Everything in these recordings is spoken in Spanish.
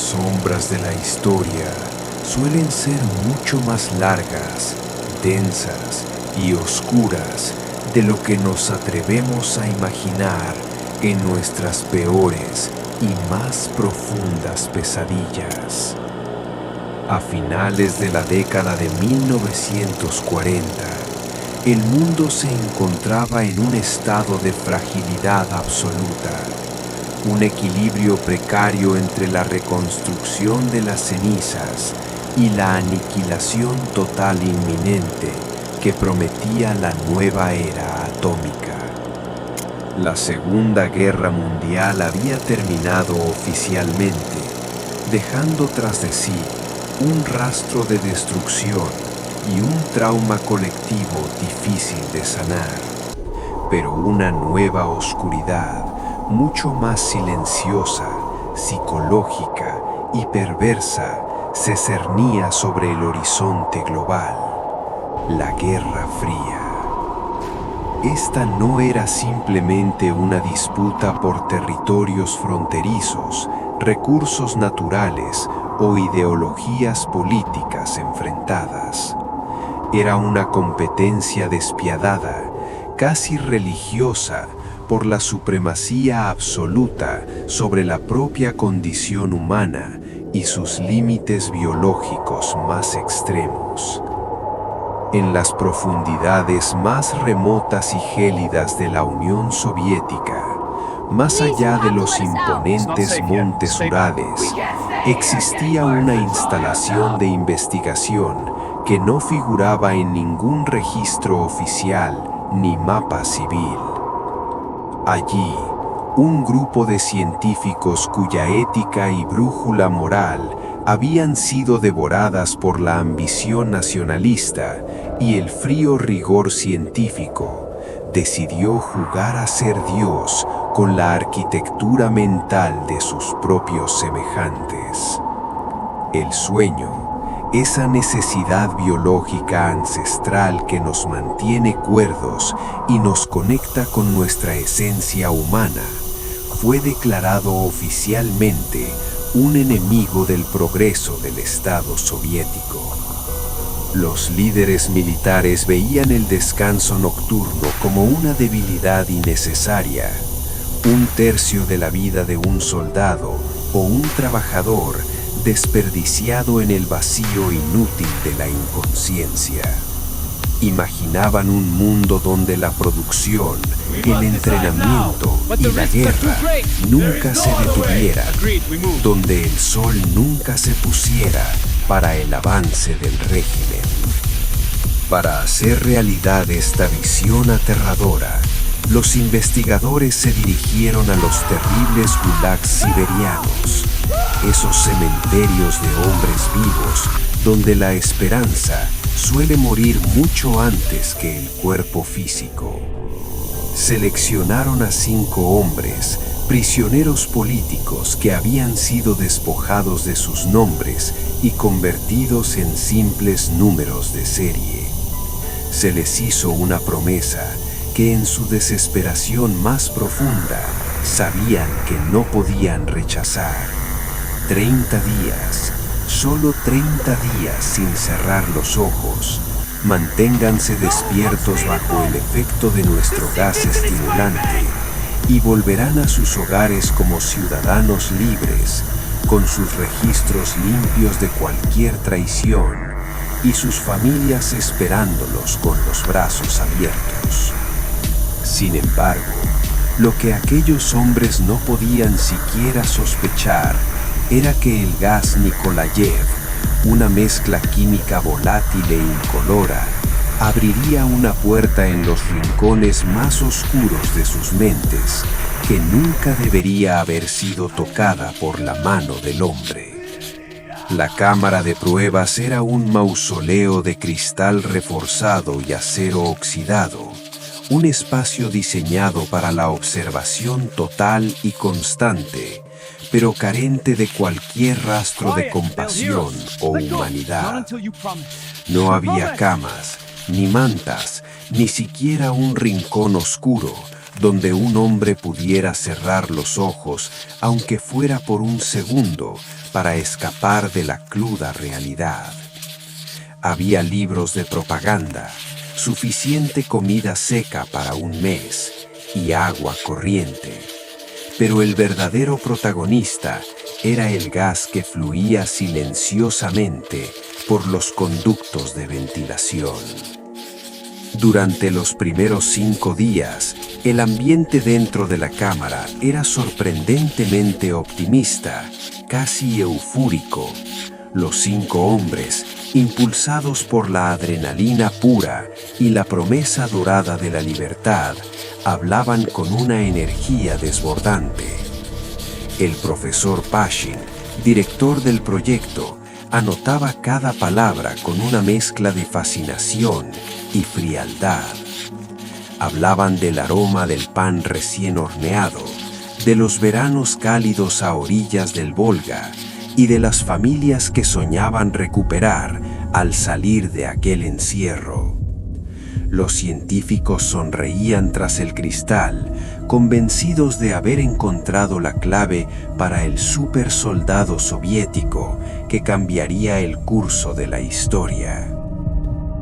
sombras de la historia suelen ser mucho más largas, densas y oscuras de lo que nos atrevemos a imaginar en nuestras peores y más profundas pesadillas. A finales de la década de 1940, el mundo se encontraba en un estado de fragilidad absoluta, un equilibrio precario entre la reconstrucción de las cenizas y la aniquilación total inminente que prometía la nueva era atómica. La Segunda Guerra Mundial había terminado oficialmente, dejando tras de sí un rastro de destrucción y un trauma colectivo difícil de sanar, pero una nueva oscuridad, mucho más silenciosa, psicológica y perversa, se cernía sobre el horizonte global: la Guerra Fría. Esta no era simplemente una disputa por territorios fronterizos, recursos naturales o ideologías políticas enfrentadas. Era una competencia despiadada, casi religiosa, por la supremacía absoluta sobre la propia condición humana y sus límites biológicos más extremos. En las profundidades más remotas y gélidas de la Unión Soviética, más allá de los imponentes montes Urales, existía una instalación de investigación que no figuraba en ningún registro oficial ni mapa civil. Allí, un grupo de científicos cuya ética y brújula moral habían sido devoradas por la ambición nacionalista y el frío rigor científico, decidió jugar a ser Dios con la arquitectura mental de sus propios semejantes. El sueño, esa necesidad biológica ancestral que nos mantiene cuerdos y nos conecta con nuestra esencia humana, fue declarado oficialmente un enemigo del progreso del Estado soviético. Los líderes militares veían el descanso nocturno como una debilidad innecesaria. Un tercio de la vida de un soldado o un trabajador desperdiciado en el vacío inútil de la inconsciencia. Imaginaban un mundo donde la producción, el entrenamiento y la guerra nunca se detuvieran, donde el sol nunca se pusiera para el avance del régimen. Para hacer realidad esta visión aterradora, los investigadores se dirigieron a los terribles gulags siberianos, esos cementerios de hombres vivos donde la esperanza suele morir mucho antes que el cuerpo físico. Seleccionaron a 5 hombres, prisioneros políticos que habían sido despojados de sus nombres y convertidos en simples números de serie. Se les hizo una promesa que en su desesperación más profunda sabían que no podían rechazar. 30 días. Solo 30 días sin cerrar los ojos. Manténganse despiertos bajo el efecto de nuestro gas estimulante y volverán a sus hogares como ciudadanos libres, con sus registros limpios de cualquier traición y sus familias esperándolos con los brazos abiertos. Sin embargo, lo que aquellos hombres no podían siquiera sospechar era que el gas Nikolayev, una mezcla química volátil e incolora, abriría una puerta en los rincones más oscuros de sus mentes que nunca debería haber sido tocada por la mano del hombre. La cámara de pruebas era un mausoleo de cristal reforzado y acero oxidado, un espacio diseñado para la observación total y constante, pero carente de cualquier rastro de compasión o humanidad. No había camas, ni mantas, ni siquiera un rincón oscuro donde un hombre pudiera cerrar los ojos, aunque fuera por un segundo, para escapar de la cruda realidad. Había libros de propaganda, suficiente comida seca para un mes y agua corriente. Pero el verdadero protagonista era el gas que fluía silenciosamente por los conductos de ventilación. Durante los primeros 5 días, el ambiente dentro de la cámara era sorprendentemente optimista, casi eufórico. Los 5 hombres, impulsados por la adrenalina pura y la promesa dorada de la libertad, hablaban con una energía desbordante. El profesor Pashin, director del proyecto, anotaba cada palabra con una mezcla de fascinación y frialdad. Hablaban del aroma del pan recién horneado, de los veranos cálidos a orillas del Volga y de las familias que soñaban recuperar al salir de aquel encierro. Los científicos sonreían tras el cristal, convencidos de haber encontrado la clave para el supersoldado soviético que cambiaría el curso de la historia.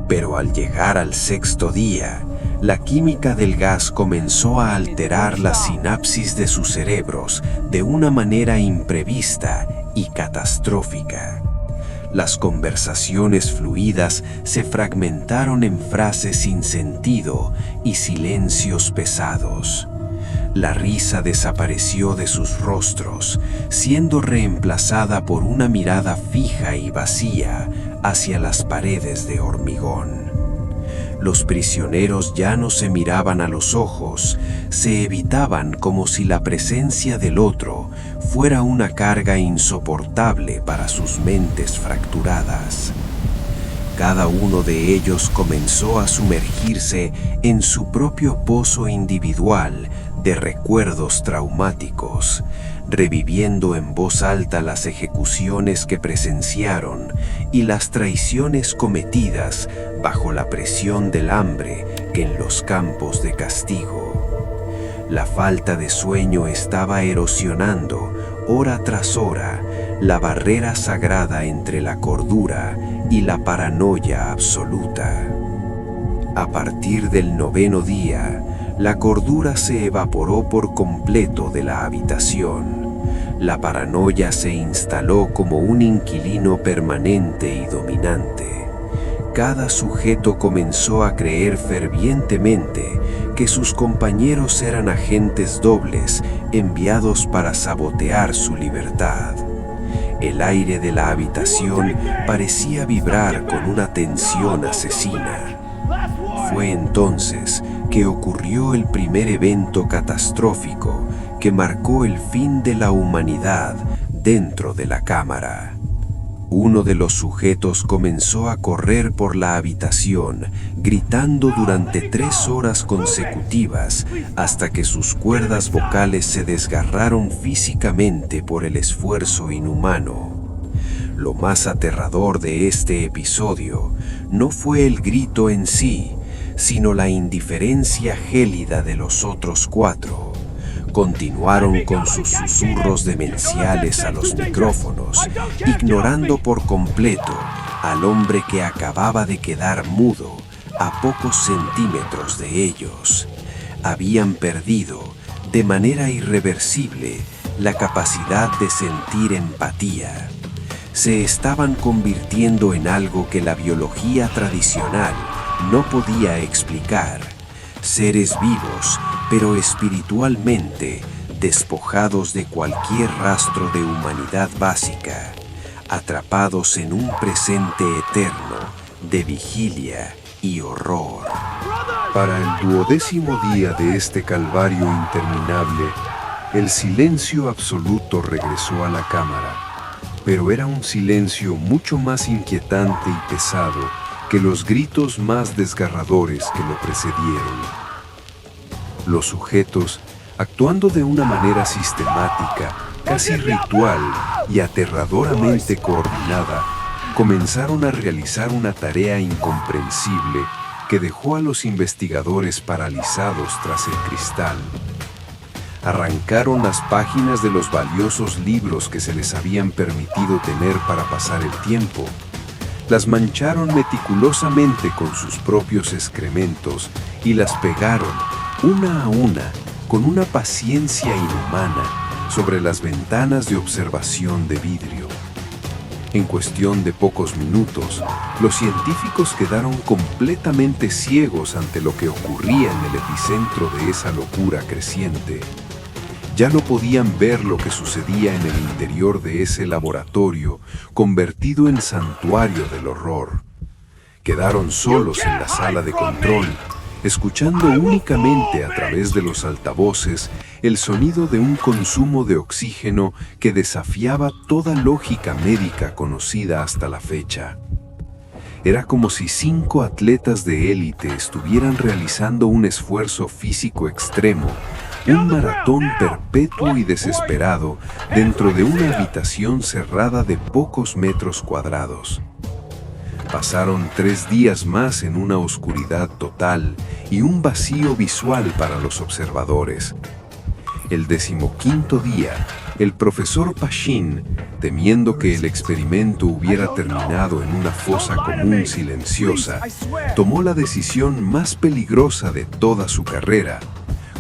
Pero al llegar al 6.º día, la química del gas comenzó a alterar las sinapsis de sus cerebros de una manera imprevista y catastrófica. Las conversaciones fluidas se fragmentaron en frases sin sentido y silencios pesados. La risa desapareció de sus rostros, siendo reemplazada por una mirada fija y vacía hacia las paredes de hormigón. Los prisioneros ya no se miraban a los ojos, se evitaban como si la presencia del otro fuera una carga insoportable para sus mentes fracturadas. Cada uno de ellos comenzó a sumergirse en su propio pozo individual de recuerdos traumáticos, reviviendo en voz alta las ejecuciones que presenciaron y las traiciones cometidas bajo la presión del hambre en los campos de castigo. La falta de sueño estaba erosionando, hora tras hora, la barrera sagrada entre la cordura y la paranoia absoluta. A partir del 9.º día, la cordura se evaporó por completo de la habitación. La paranoia se instaló como un inquilino permanente y dominante. Cada sujeto comenzó a creer fervientemente que sus compañeros eran agentes dobles enviados para sabotear su libertad. El aire de la habitación parecía vibrar con una tensión asesina. Fue entonces que ocurrió el primer evento catastrófico que marcó el fin de la humanidad dentro de la cámara. Uno de los sujetos comenzó a correr por la habitación, gritando durante 3 horas consecutivas hasta que sus cuerdas vocales se desgarraron físicamente por el esfuerzo inhumano. Lo más aterrador de este episodio no fue el grito en sí, sino la indiferencia gélida de los otros 4. Continuaron con sus susurros demenciales a los micrófonos, ignorando por completo al hombre que acababa de quedar mudo a pocos centímetros de ellos. Habían perdido, de manera irreversible, la capacidad de sentir empatía. Se estaban convirtiendo en algo que la biología tradicional no podía explicar. Seres vivos, pero espiritualmente despojados de cualquier rastro de humanidad básica, atrapados en un presente eterno de vigilia y horror. Para el 12.º día de este calvario interminable, el silencio absoluto regresó a la cámara, pero era un silencio mucho más inquietante y pesado que los gritos más desgarradores que lo precedieron. Los sujetos, actuando de una manera sistemática, casi ritual y aterradoramente coordinada, comenzaron a realizar una tarea incomprensible que dejó a los investigadores paralizados tras el cristal. Arrancaron las páginas de los valiosos libros que se les habían permitido tener para pasar el tiempo. Las mancharon meticulosamente con sus propios excrementos y las pegaron, una a una, con una paciencia inhumana, sobre las ventanas de observación de vidrio. En cuestión de pocos minutos, los científicos quedaron completamente ciegos ante lo que ocurría en el epicentro de esa locura creciente. Ya no podían ver lo que sucedía en el interior de ese laboratorio, convertido en santuario del horror. Quedaron solos en la sala de control, escuchando únicamente a través de los altavoces el sonido de un consumo de oxígeno que desafiaba toda lógica médica conocida hasta la fecha. Era como si 5 atletas de élite estuvieran realizando un esfuerzo físico extremo, un maratón perpetuo y desesperado dentro de una habitación cerrada de pocos metros cuadrados. Pasaron 3 días más en una oscuridad total y un vacío visual para los observadores. El 15º día, el profesor Pachin, temiendo que el experimento hubiera terminado en una fosa común silenciosa, tomó la decisión más peligrosa de toda su carrera: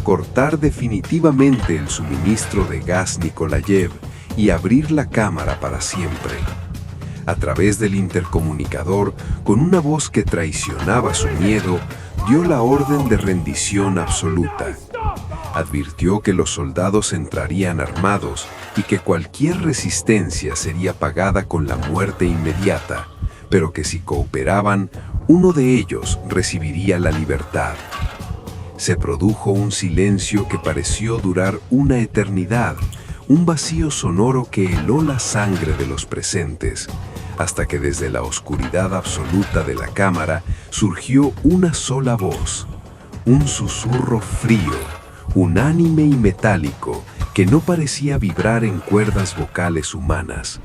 cortar definitivamente el suministro de gas Nikolayev y abrir la cámara para siempre. A través del intercomunicador, con una voz que traicionaba su miedo, dio la orden de rendición absoluta. Advirtió que los soldados entrarían armados y que cualquier resistencia sería pagada con la muerte inmediata, pero que si cooperaban, uno de ellos recibiría la libertad. Se produjo un silencio que pareció durar una eternidad, un vacío sonoro que heló la sangre de los presentes, hasta que desde la oscuridad absoluta de la cámara surgió una sola voz, un susurro frío, unánime y metálico, que no parecía vibrar en cuerdas vocales humanas.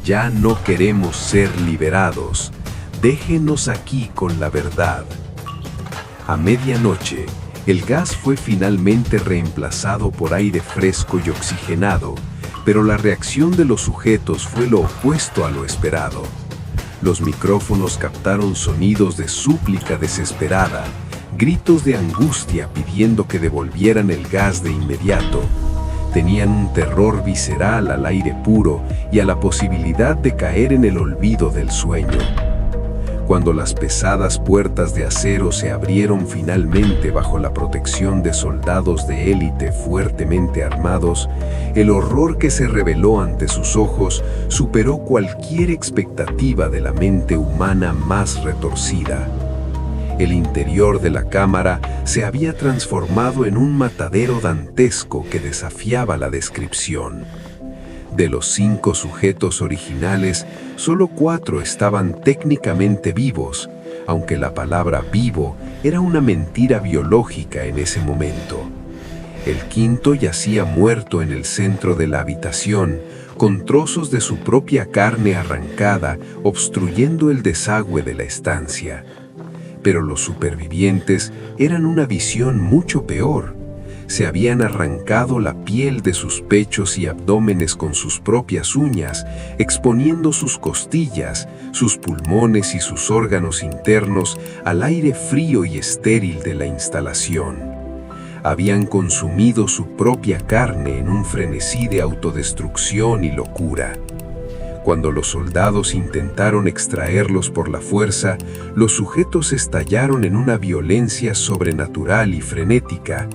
Ya no queremos ser liberados, déjenos aquí con la verdad. A medianoche, el gas fue finalmente reemplazado por aire fresco y oxigenado, pero la reacción de los sujetos fue lo opuesto a lo esperado. Los micrófonos captaron sonidos de súplica desesperada, gritos de angustia pidiendo que devolvieran el gas de inmediato. Tenían un terror visceral al aire puro y a la posibilidad de caer en el olvido del sueño. Cuando las pesadas puertas de acero se abrieron finalmente bajo la protección de soldados de élite fuertemente armados, el horror que se reveló ante sus ojos superó cualquier expectativa de la mente humana más retorcida. El interior de la cámara se había transformado en un matadero dantesco que desafiaba la descripción. De los 5 sujetos originales, solo 4 estaban técnicamente vivos, aunque la palabra vivo era una mentira biológica en ese momento. El 5.º yacía muerto en el centro de la habitación, con trozos de su propia carne arrancada, obstruyendo el desagüe de la estancia. Pero los supervivientes eran una visión mucho peor. Se habían arrancado la piel de sus pechos y abdómenes con sus propias uñas, exponiendo sus costillas, sus pulmones y sus órganos internos al aire frío y estéril de la instalación. Habían consumido su propia carne en un frenesí de autodestrucción y locura. Cuando los soldados intentaron extraerlos por la fuerza, los sujetos estallaron en una violencia sobrenatural y frenética.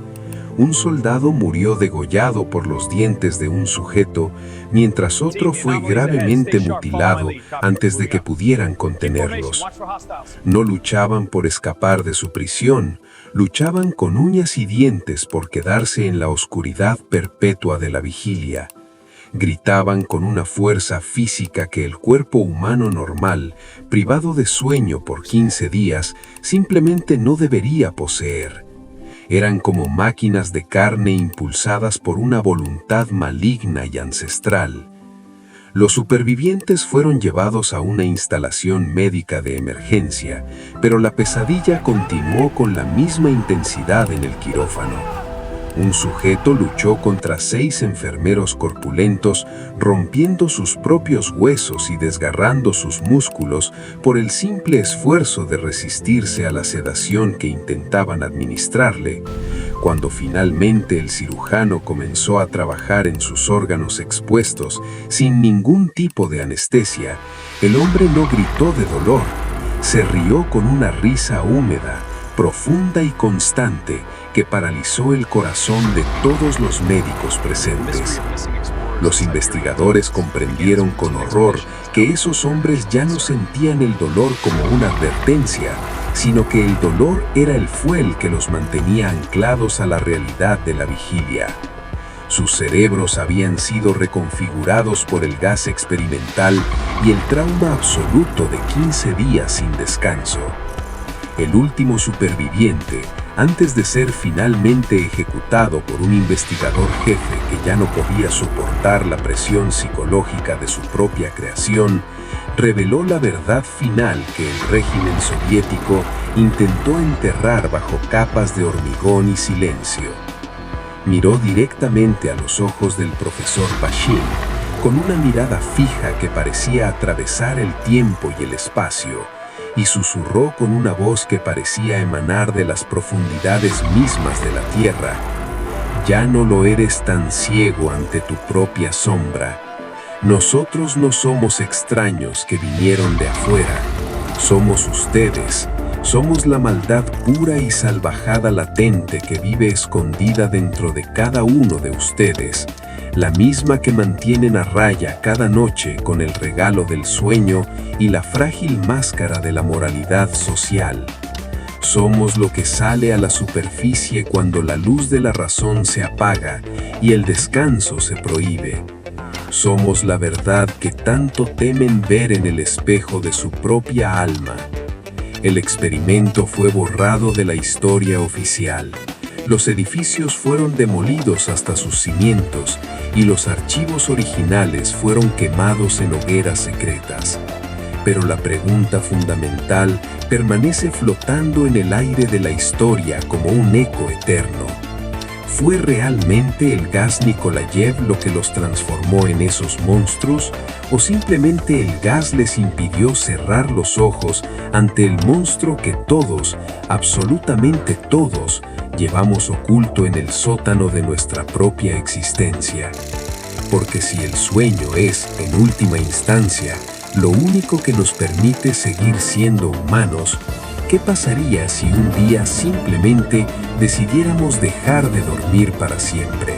Un soldado murió degollado por los dientes de un sujeto, mientras otro fue gravemente mutilado antes de que pudieran contenerlos. No luchaban por escapar de su prisión, luchaban con uñas y dientes por quedarse en la oscuridad perpetua de la vigilia. Gritaban con una fuerza física que el cuerpo humano normal, privado de sueño por 15 días, simplemente no debería poseer. Eran como máquinas de carne impulsadas por una voluntad maligna y ancestral. Los supervivientes fueron llevados a una instalación médica de emergencia, pero la pesadilla continuó con la misma intensidad en el quirófano. Un sujeto luchó contra 6 enfermeros corpulentos, rompiendo sus propios huesos y desgarrando sus músculos por el simple esfuerzo de resistirse a la sedación que intentaban administrarle. Cuando finalmente el cirujano comenzó a trabajar en sus órganos expuestos sin ningún tipo de anestesia, el hombre no gritó de dolor, se rió con una risa húmeda, profunda y constante, que paralizó el corazón de todos los médicos presentes. Los investigadores comprendieron con horror que esos hombres ya no sentían el dolor como una advertencia, sino que el dolor era el fuel que los mantenía anclados a la realidad de la vigilia. Sus cerebros habían sido reconfigurados por el gas experimental y el trauma absoluto de 15 días sin descanso. El último superviviente, antes de ser finalmente ejecutado por un investigador jefe que ya no podía soportar la presión psicológica de su propia creación, reveló la verdad final que el régimen soviético intentó enterrar bajo capas de hormigón y silencio. Miró directamente a los ojos del profesor Pashin, con una mirada fija que parecía atravesar el tiempo y el espacio, y susurró con una voz que parecía emanar de las profundidades mismas de la tierra: «Ya no lo eres tan ciego ante tu propia sombra. Nosotros no somos extraños que vinieron de afuera. Somos ustedes. Somos la maldad pura y salvajada latente que vive escondida dentro de cada uno de ustedes, la misma que mantienen a raya cada noche con el regalo del sueño y la frágil máscara de la moralidad social. Somos lo que sale a la superficie cuando la luz de la razón se apaga y el descanso se prohíbe. Somos la verdad que tanto temen ver en el espejo de su propia alma». El experimento fue borrado de la historia oficial. Los edificios fueron demolidos hasta sus cimientos y los archivos originales fueron quemados en hogueras secretas. Pero la pregunta fundamental permanece flotando en el aire de la historia como un eco eterno. ¿Fue realmente el gas Nikolayev lo que los transformó en esos monstruos? ¿O simplemente el gas les impidió cerrar los ojos ante el monstruo que todos, absolutamente todos, llevamos oculto en el sótano de nuestra propia existencia? Porque si el sueño es, en última instancia, lo único que nos permite seguir siendo humanos, ¿qué pasaría si un día simplemente decidiéramos dejar de dormir para siempre?